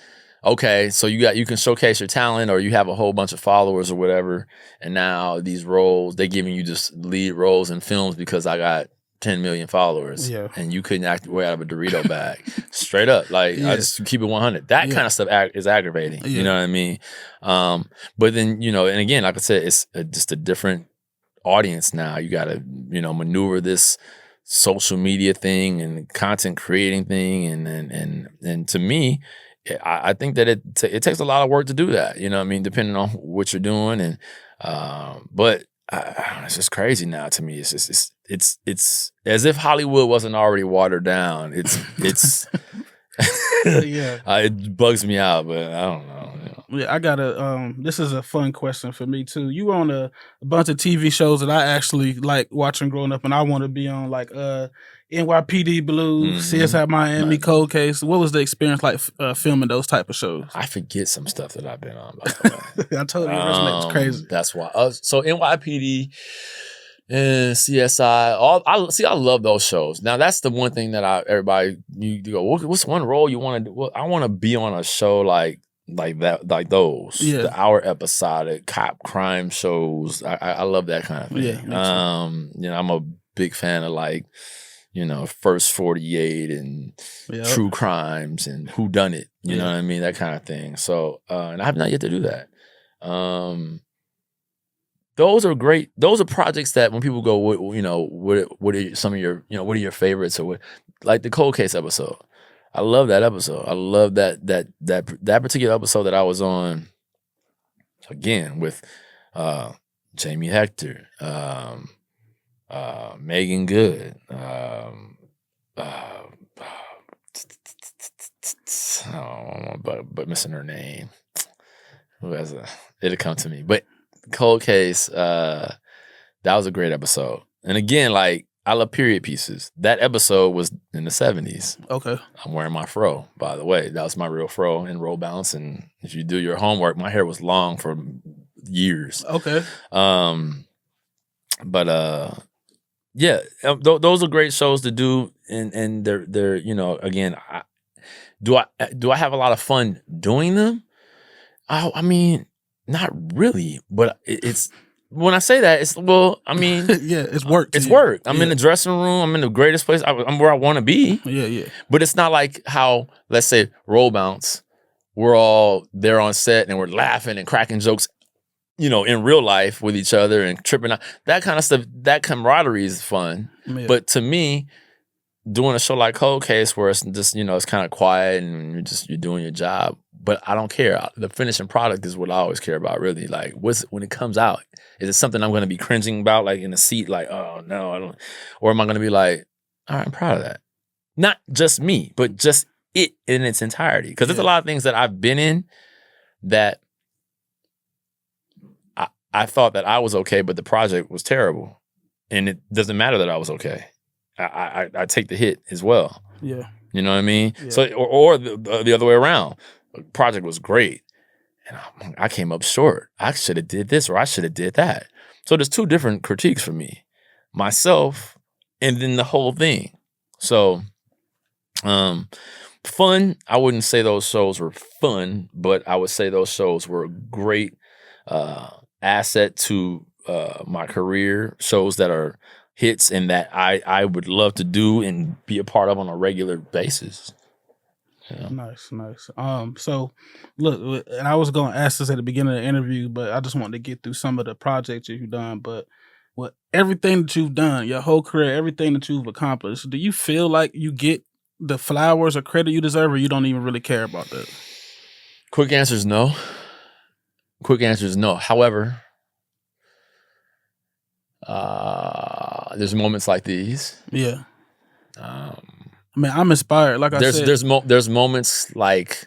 okay, so you can showcase your talent, or you have a whole bunch of followers or whatever, and now these roles, they're giving you just lead roles in films because I got 10 million followers, and you couldn't act your way out of a Dorito bag. Straight up. Like, I just keep it 100. That kind of stuff is aggravating. Yeah. You know what I mean? But then, and again, like I said, it's just a different audience now. You got to, maneuver this social media thing and content creating thing, and to me, I think that it takes a lot of work to do that. You know what I mean? Depending on what you're doing, and but it's just crazy now to me. It's just it's as if Hollywood wasn't already watered down. It's Yeah. It bugs me out, but I don't know. Yeah, I got this is a fun question for me too. You were on a bunch of TV shows that I actually like watching growing up, and I want to be on, like NYPD Blue, CSI Miami, Cold Case. What was the experience like filming those type of shows? I forget some stuff that I've been on, by the way. I told you your resume was crazy. That's why. So NYPD and CSI, I love those shows. Now that's the one thing that everybody you go, what's one role you want to do? Well, I want to be on a show like that, like those, the hour episodic cop crime shows. I love that kind of thing. Yeah, you know, I'm a big fan of, like, you know, First 48 and true crimes and whodunit. You know what I mean? That kind of thing. So, and I have not yet to do that. Those are great. Those are projects that when people go, what are some of your, what are your favorites, or what, like the Cold Case episode. I love that episode. I love that particular episode that I was on. Again with Jamie Hector, Megan Good, but missing her name. It'll come to me. But Cold Case, that was a great episode. And again, like, I love period pieces. That episode was in the 70s. Okay. I'm wearing my fro, by the way. That was my real fro and roll bounce. And if you do your homework, my hair was long for years. Okay. Yeah, those are great shows to do, and they're again, do I have a lot of fun doing them? I mean, not really, but it's. When I say that, it's, well, I mean, it's work. It's work. I'm in the dressing room. I'm in the greatest place. I'm where I want to be. Yeah. But it's not like how, let's say, roll bounce. We're all there on set and we're laughing and cracking jokes, in real life with each other and tripping out. That kind of stuff. That camaraderie is fun. Yeah. But to me, doing a show like Cold Case, where it's just, it's kind of quiet and you're doing your job. But I don't care. The finishing product is what I always care about, really. Like, when it comes out, is it something I'm going to be cringing about, like in a seat, like, oh no, I don't, or am I going to be like, all right, I'm proud of that. Not just me, but just it in its entirety. Because there's a lot of things that I've been in that I thought that I was okay, but the project was terrible, and it doesn't matter that I was okay. I take the hit as well. Yeah, you know what I mean. Yeah. So, or the other way around. The project was great, and I came up short. I should have did this, or I should have did that. So there's two different critiques for me, myself, and then the whole thing. So, fun. I wouldn't say those shows were fun, but I would say those shows were a great asset to my career. Shows that are hits and that I would love to do and be a part of on a regular basis. Yeah. Nice. So, look, and I was going to ask this at the beginning of the interview, but I just wanted to get through some of the projects that you've done. But with everything that you've done, your whole career, everything that you've accomplished, do you feel like you get the flowers or credit you deserve, or you don't even really care about that? Quick answer is no. However, there's moments like these. Yeah. I mean, I'm inspired. Like I said, there's moments like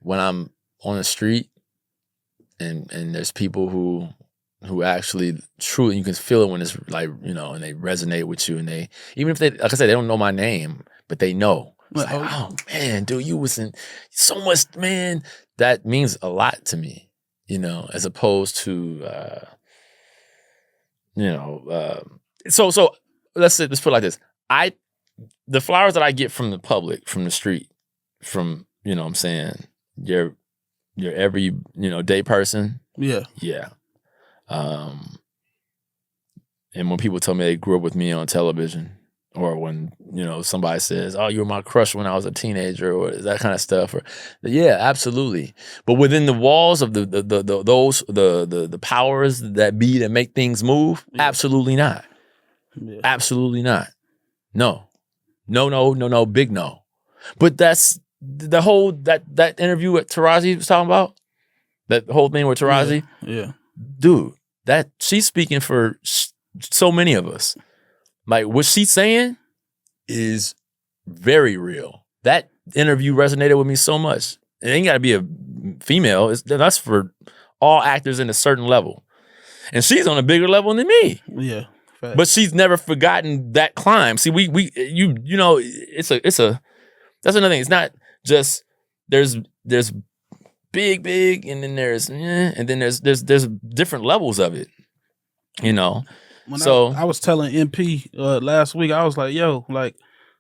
when I'm on the street and there's people who actually truly, you can feel it when it's like, and they resonate with you, and they, even if they, like I said, they don't know my name, but they know. It's like, oh man, dude, you was in so much, man. That means a lot to me, as opposed to, so let's put it like this. The flowers that I get from the public, from the street, from, what I'm saying, your every, day person. Yeah. Yeah. And when people tell me they grew up with me on television, or when, somebody says, oh, you were my crush when I was a teenager, or that kind of stuff, or yeah, absolutely. But within the walls of the powers that be that make things move, absolutely not. Absolutely not. No, big no. But that's the whole that interview with Taraji was talking about, that whole thing with Taraji, yeah. Dude, that she's speaking for so many of us. Like what she's saying is very real. That interview resonated with me so much. It ain't got to be a female. That's for all actors in a certain level. And she's on a bigger level than me. Yeah. Fact. But she's never forgotten that climb. See, you know, it's a that's another thing. It's not just there's big and then there's different levels of it. You know. When so I was telling MP last week, I was like, yo, like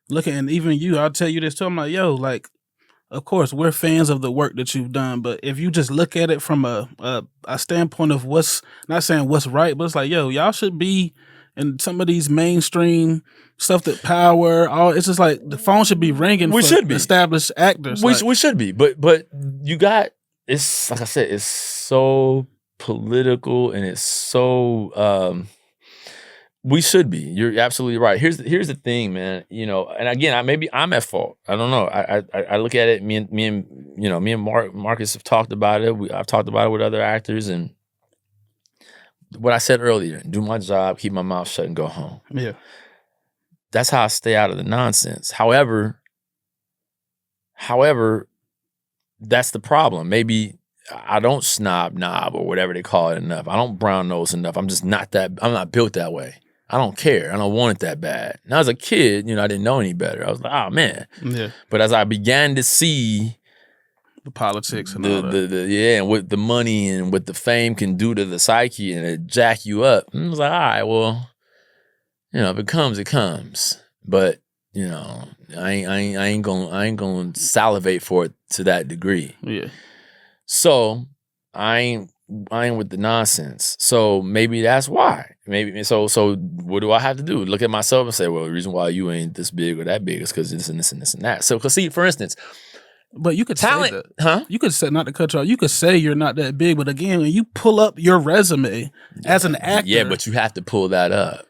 looking, and even you, I'll tell you this too. I'm like, yo, like, of course, we're fans of the work that you've done, but if you just look at it from a standpoint of what's, not saying what's right, but it's like, yo, y'all should be in some of these mainstream stuff that Power, all, it's just like the phone should be ringing we for should be. established actors. We should be, but you got, it's like I said, it's so political and it's so we should be. You're absolutely right. Here's the thing, man. You know, and again, maybe I'm at fault. I don't know. I look at it. Me and Marcus have talked about it. I've talked about it with other actors, and what I said earlier: do my job, keep my mouth shut, and go home. Yeah, that's how I stay out of the nonsense. However, that's the problem. Maybe I don't knob or whatever they call it enough. I don't brown nose enough. I'm just not that. I'm not built that way. I don't care. I don't want it that bad. Now, as a kid, you know, I didn't know any better. I was like, oh, man. Yeah. But as I began to see the politics and all that. And what the money and what the fame can do to the psyche and it jack you up, I was like, all right, well, you know, if it comes, it comes. But, you know, I ain't gonna salivate for it to that degree. Yeah. So I ain't with the nonsense. So maybe that's why. Maybe so what do I have to do? Look at myself and say, well, the reason why you ain't this big or that big is because this and this and this and that. So, cause see, for instance, but you could talent, say that. huh? You could say, not to cut you off, you could say you're not that big, but again, when you pull up your resume as an actor. Yeah, but you have to pull that up.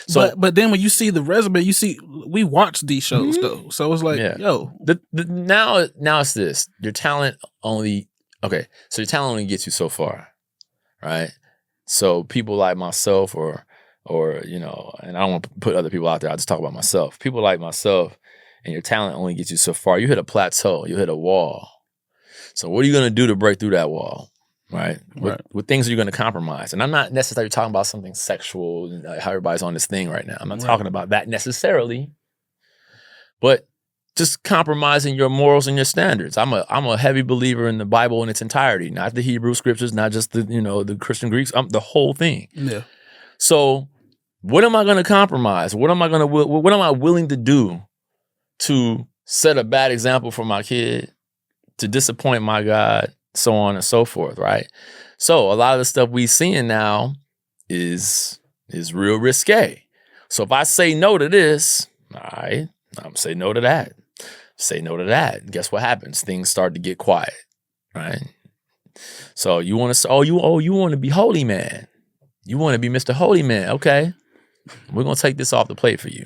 So, but then when you see the resume, you see we watch these shows though. So it's like, yo. Now it's this. Your talent only so your talent only gets you so far. Right? So people like myself or you know, and I don't want to put other people out there, I just talk about myself. People like myself and your talent only gets you so far. You hit a plateau, you hit a wall. So what are you gonna do to break through that wall? Right? What things are you going to compromise? And I'm not necessarily talking about something sexual, how everybody's on this thing right now. I'm not talking about that necessarily, but just compromising your morals and your standards. I'm a heavy believer in the Bible in its entirety, not the Hebrew scriptures, not just the Christian Greeks, the whole thing. Yeah. So what am I going to compromise? What am I willing to do to set a bad example for my kid, to disappoint my God? So on and so forth, right? So a lot of the stuff we seeing now is real risque. So if I say no to this, all right, I'm say no to that. Say no to that. Guess what happens? Things start to get quiet, right? So you want to say, you want to be holy man. You want to be Mr. Holy Man. Okay. We're going to take this off the plate for you.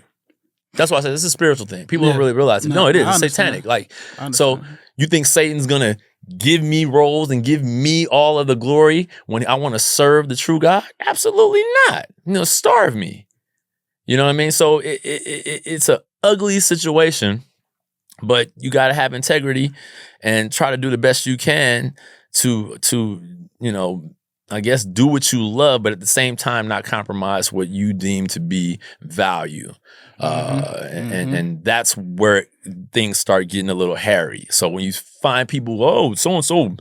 That's why I said this is a spiritual thing. People don't really realize it. No, it is. It's satanic. Like, so you think Satan's going to give me roles and give me all of the glory when I want to serve the true God? Absolutely not. You know, starve me. You know what I mean? So it's an ugly situation, but you got to have integrity and try to do the best you can to you know, I guess do what you love, but at the same time not compromise what you deem to be value. And that's where things start getting a little hairy. So when you find people, so-and-so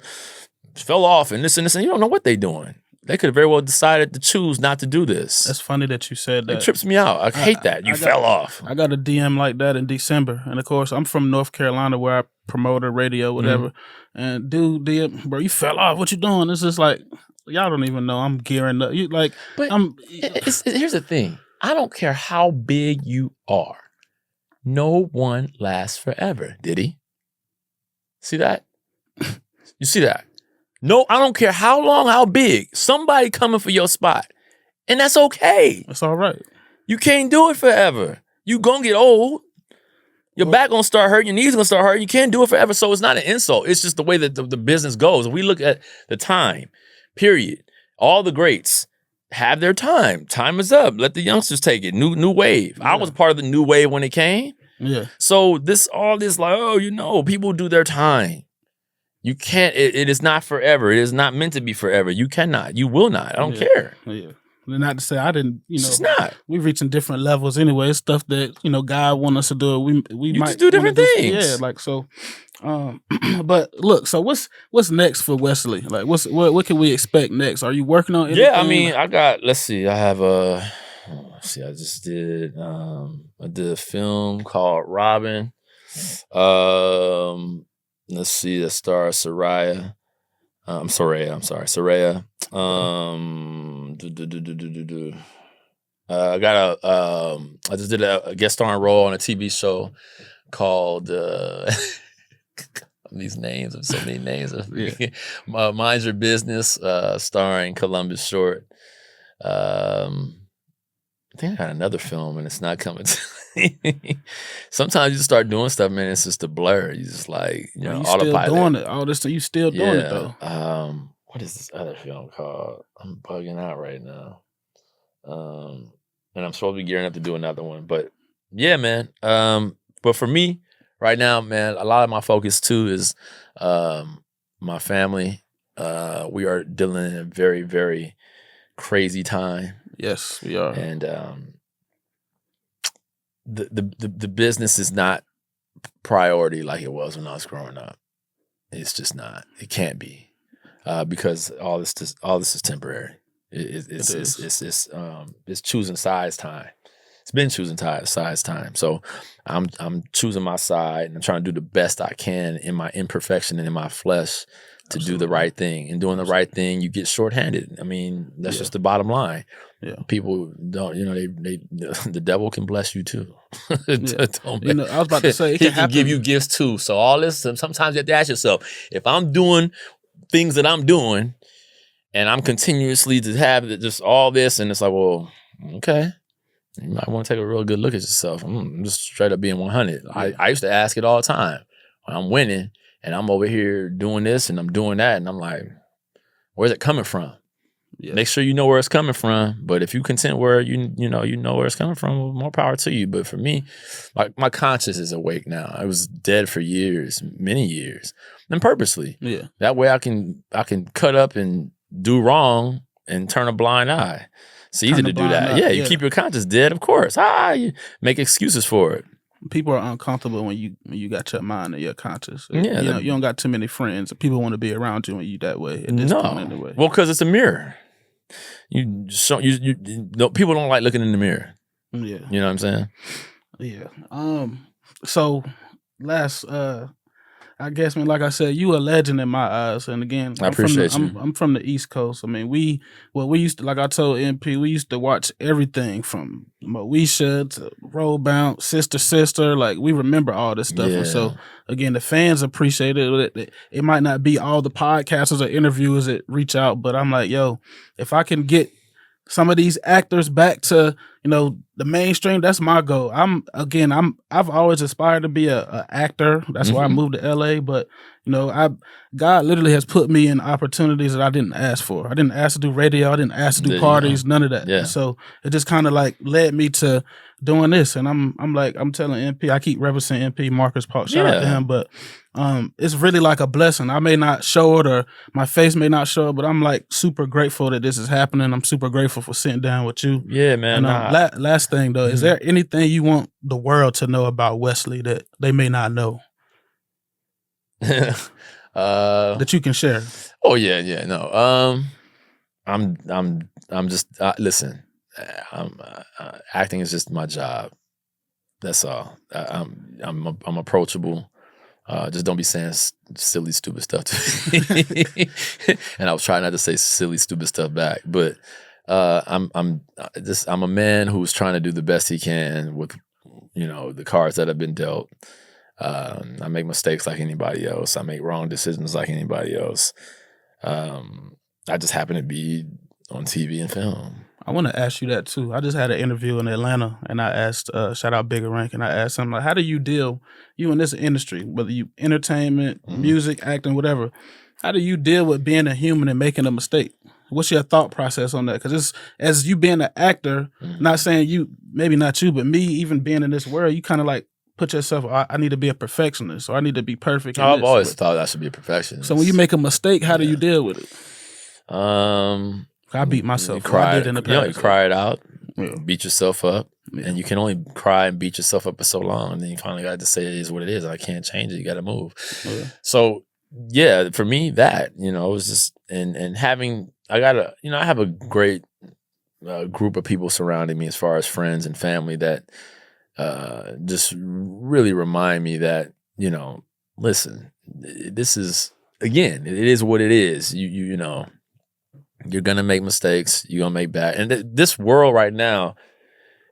fell off and this, and you don't know what they're doing. They could have very well decided to choose not to do this. That's funny that you said that. It trips me out. I hate that. You fell off. I got a DM like that in December. And of course, I'm from North Carolina where I promoted radio, whatever. And dude, bro, you fell off. What you doing? It's just like, y'all don't even know I'm gearing up. Here's the thing. I don't care how big you are. No one lasts forever, did he? See that? You see that? No, I don't care how long, how big. Somebody coming for your spot. And that's okay. That's all right. You can't do it forever. You gonna get old. Your back gonna start hurting, your knees gonna start hurting. You can't do it forever. So it's not an insult. It's just the way that the business goes. If we look at the time, period, all the greats have their time. Time is up. Let the youngsters take it. New wave. Yeah. I was part of the new wave when it came. Yeah. So all this like, people do their time. You can't, it is not forever. It is not meant to be forever. You cannot. You will not. I don't care. Yeah. Not to say I didn't, it's not. We're reaching different levels anyway. It's stuff that, God want us to do. We might just do different things. Yeah, like so. But look, so what's next for Wesley? Like what can we expect next? Are you working on anything? Yeah, I mean, I have I just did I did a film called Robin. Let's see, that stars Soraya. Soraya. I just did a guest starring role on a TV show called these names of so many names. Mind Your Business, starring Columbus Short. I think I got another film and it's not coming to me. Sometimes you just start doing stuff, man, it's just a blur. You just like, you autopilot. Still doing it. All this stuff, you still doing it though. What is this other film called? I'm bugging out right now. And I'm supposed to be gearing up to do another one. But yeah, man. But for me, right now, man, a lot of my focus too is my family. We are dealing in a very, very crazy time. Yes, we are. And the business is not priority like it was when I was growing up. It's just not. It can't be. Because all this is temporary. It's choosing size time. It's been choosing size time. So I'm choosing my side and I'm trying to do the best I can in my imperfection and in my flesh to do the right thing. And doing the right thing, you get shorthanded. I mean, that's just the bottom line. Yeah. People don't, the devil can bless you too. I was about to say, he can give you gifts too. So all this, sometimes you have to ask yourself, if I'm doing things that I'm doing and I'm continuously to have just all this, and it's like, well, okay. You might want to take a real good look at yourself. I'm just straight up being 100. I used to ask it all the time. When I'm winning and I'm over here doing this and I'm doing that, and I'm like, where's it coming from? Yeah. Make sure you know where it's coming from. But if you content where you know where it's coming from, well, more power to you. But for me, my conscience is awake now. I was dead for years, many years, and purposely. Yeah. That way I can cut up and do wrong and turn a blind eye. It's easy to do that. Yeah, you keep your conscience dead, of course. You make excuses for it. People are uncomfortable when you got your mind and your conscience. Yeah, you don't got too many friends. People want to be around you when you that way. At this point anyway. Well, because it's a mirror. People don't like looking in the mirror. Yeah, you know what I'm saying. Yeah. So last, I guess, man, like I said, you a legend in my eyes. And again, I appreciate you. I'm from the East Coast. I mean, we used to, like I told MP, we used to watch everything from Moesha to Roll Bounce, Sister. Like, we remember all this stuff. Yeah. And so, again, the fans appreciate it. It might not be all the podcasters or interviewers that reach out, but I'm like, yo, if I can get some of these actors back to, the mainstream, that's my goal. I've always aspired to be a actor. That's why I moved to LA. But, God literally has put me in opportunities that I didn't ask for. I didn't ask to do radio. I didn't ask to do parties, none of that. Yeah. So it just kind of like led me to doing this. And I'm telling MP, I keep representing MP, Marcus Paul, shout out to him, but it's really like a blessing. I may not show it or my face may not show it, but I'm like super grateful that this is happening. I'm super grateful for sitting down with you. Yeah, man. And, last thing though, is there anything you want the world to know about Wesley that they may not know? That you can share. Oh yeah, no. I'm just listen. Acting is just my job. That's all. I'm approachable. Just don't be saying silly, stupid stuff to me. And I was trying not to say silly, stupid stuff back, but I'm a man who's trying to do the best he can with the cards that have been dealt. I make mistakes like anybody else. I make wrong decisions like anybody else. I just happen to be on TV and film. I want to ask you that too. I just had an interview in Atlanta, and I asked, shout out Bigger Rank, and I asked him like, how do you deal, you in this industry, whether you entertainment, music, acting, whatever, how do you deal with being a human and making a mistake? What's your thought process on that? Because it's as you being an actor, not saying you, maybe not you, but me, even being in this world, you kind of like put yourself, I need to be a perfectionist, or I need to be perfect. I've always thought I should be a perfectionist. So when you make a mistake, how do you deal with it? I beat myself. You cry it out, beat yourself up, and you can only cry and beat yourself up for so long, and then you finally got to say it is what it is. I can't change it. You got to move. So yeah, for me, that it was just and having I have a great group of people surrounding me as far as friends and family that just really remind me that listen, this is again, it is what it is. You know. You're gonna make mistakes. You're gonna make bad. And this world right now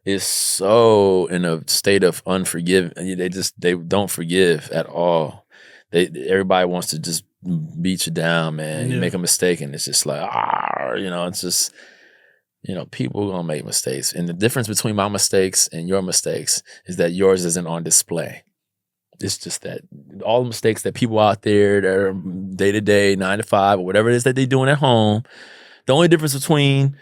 is so in a state of unforgiving. They don't forgive at all. Everybody wants to just beat you down, man. You make a mistake, and it's just like it's just people are gonna make mistakes. And the difference between my mistakes and your mistakes is that yours isn't on display. It's just that all the mistakes that people out there that are day to day, 9 to 5, or whatever it is that they're doing at home. The only difference between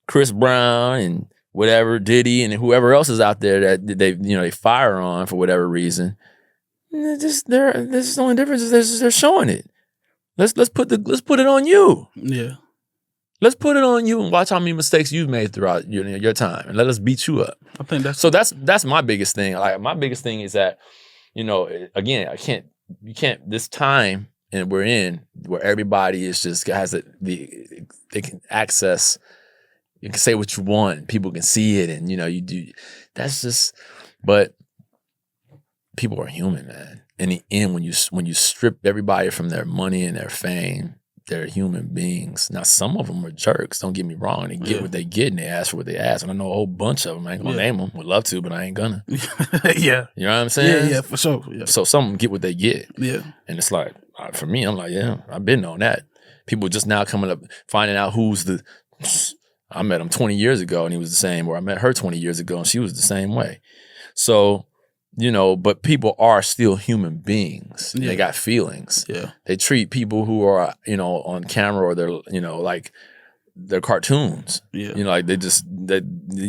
Chris Brown and whatever Diddy and whoever else is out there that they fire on for whatever reason, this is the only difference is they're showing it. Let's put it on you. Yeah. Let's put it on you and watch how many mistakes you've made throughout your time, and let us beat you up. I think that's my biggest thing. Like my biggest thing is that again, you can't this time. And we're in where everybody is just has they can access. You can say what you want. People can see it, and you do. That's just. But people are human, man. In the end, when you strip everybody from their money and their fame, they're human beings. Now, some of them are jerks. Don't get me wrong. They get what they get, and they ask for what they ask. And I know a whole bunch of them. I ain't gonna name them. Would love to, but I ain't gonna. Yeah. You know what I'm saying? Yeah, for sure. Yeah. So some of them get what they get. Yeah. And it's like, for me, I'm like, yeah, I've been on that. People just now coming up, finding out I met him 20 years ago and he was the same, or I met her 20 years ago and she was the same way. So, but people are still human beings. Yeah. They got feelings. Yeah. They treat people who are, on camera or they're, like they're cartoons. Yeah. Like you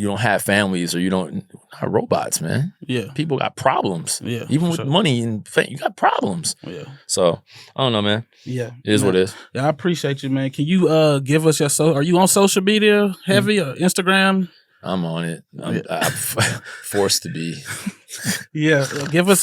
don't have families or you don't have robots, man. Yeah. People got problems. Yeah. Even with money and fame, you got problems. Yeah. So I don't know, man. Yeah. It is what it is. Yeah, I appreciate you, man. Can you give us are you on social media heavy or Instagram? I'm on it. I'm forced to be. Yeah, give us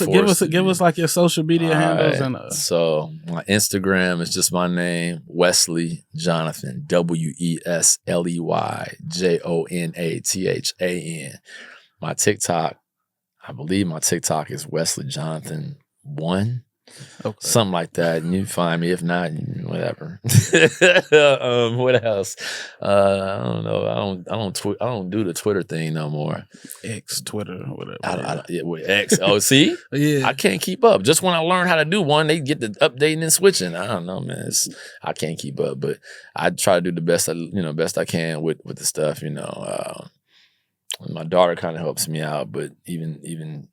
like your social media handles. Right. And so my Instagram is just my name, Wesley Jonathan, WesleyJonathan. My TikTok, I believe my TikTok is Wesley Jonathan 1. Okay. Something like that, and you find me. If not, whatever. What else? I don't know. I don't do the Twitter thing no more. X, Twitter, whatever. With X. Oh, see, yeah. I can't keep up. Just when I learn how to do one, they get the updating and switching. I don't know, man. I can't keep up, but I try to do the best I can with the stuff. My daughter kind of helps me out, but even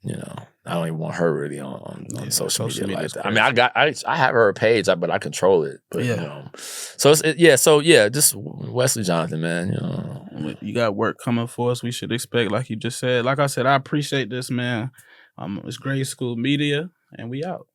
I don't even want her really on social media like that. I mean, I have her page, but I control it. But just Wesley Jonathan, man. You got work coming for us. We should expect, like you just said. Like I said, I appreciate this, man. It's Grade School Media, and we out.